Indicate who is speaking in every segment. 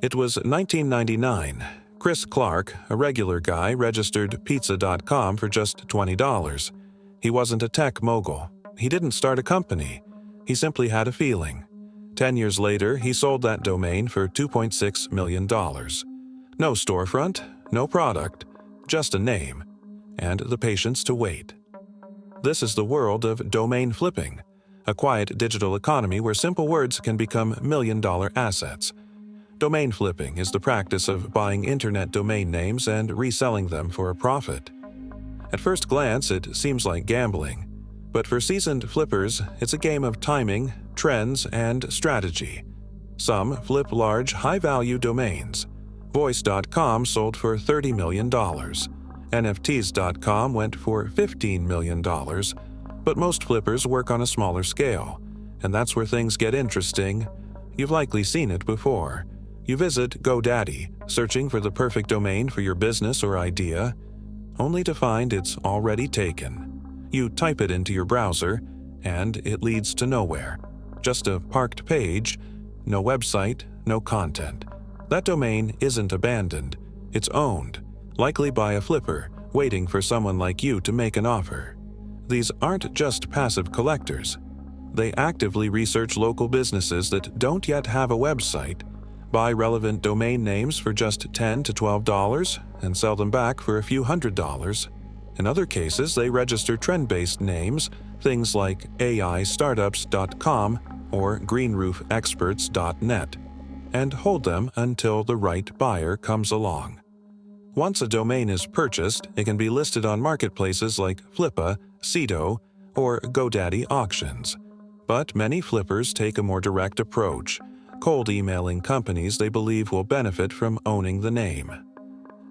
Speaker 1: It was 1999. Chris Clark, a regular guy, registered Pizza.com for just $20. He wasn't a tech mogul. He didn't start a company. He simply had a feeling. 10 years later, he sold that domain for $2.6 million. No storefront, no product, just a name, and the patience to wait. This is the world of domain flipping, a quiet digital economy where simple words can become million-dollar assets. Domain flipping is the practice of buying internet domain names and reselling them for a profit. At first glance, it seems like gambling, but for seasoned flippers, it's a game of timing, trends, and strategy. Some flip large, high-value domains. Voice.com sold for $30 million. NFTs.com went for $15 million. But most flippers work on a smaller scale, and that's where things get interesting. You've likely seen it before. You visit GoDaddy, searching for the perfect domain for your business or idea, only to find it's already taken. You type it into your browser, and it leads to nowhere. Just a parked page, no website, no content. That domain isn't abandoned, it's owned, likely by a flipper, waiting for someone like you to make an offer. These aren't just passive collectors. They actively research local businesses that don't yet have a website, buy relevant domain names for just $10 to $12, and sell them back for a few $100s. In other cases, they register trend-based names, things like AIstartups.com or greenroofexperts.net, and hold them until the right buyer comes along. Once a domain is purchased, it can be listed on marketplaces like Flippa, Sedo, or GoDaddy Auctions. But many flippers take a more direct approach, cold emailing companies they believe will benefit from owning the name.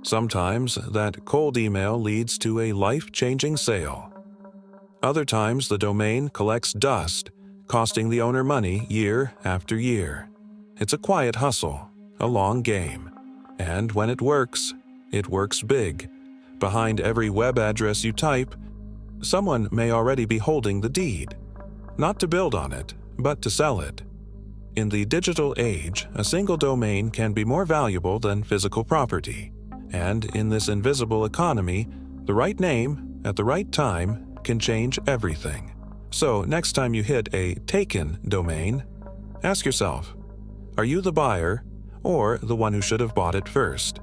Speaker 1: Sometimes that cold email leads to a life-changing sale. Other times the domain collects dust, costing the owner money year after year. It's a quiet hustle, a long game. And when it works big. Behind every web address you type, someone may already be holding the deed. Not to build on it, but to sell it. In the digital age, a single domain can be more valuable than physical property. And in this invisible economy, the right name, at the right time, can change everything. So next time you hit a taken domain, ask yourself, are you the buyer or the one who should have bought it first?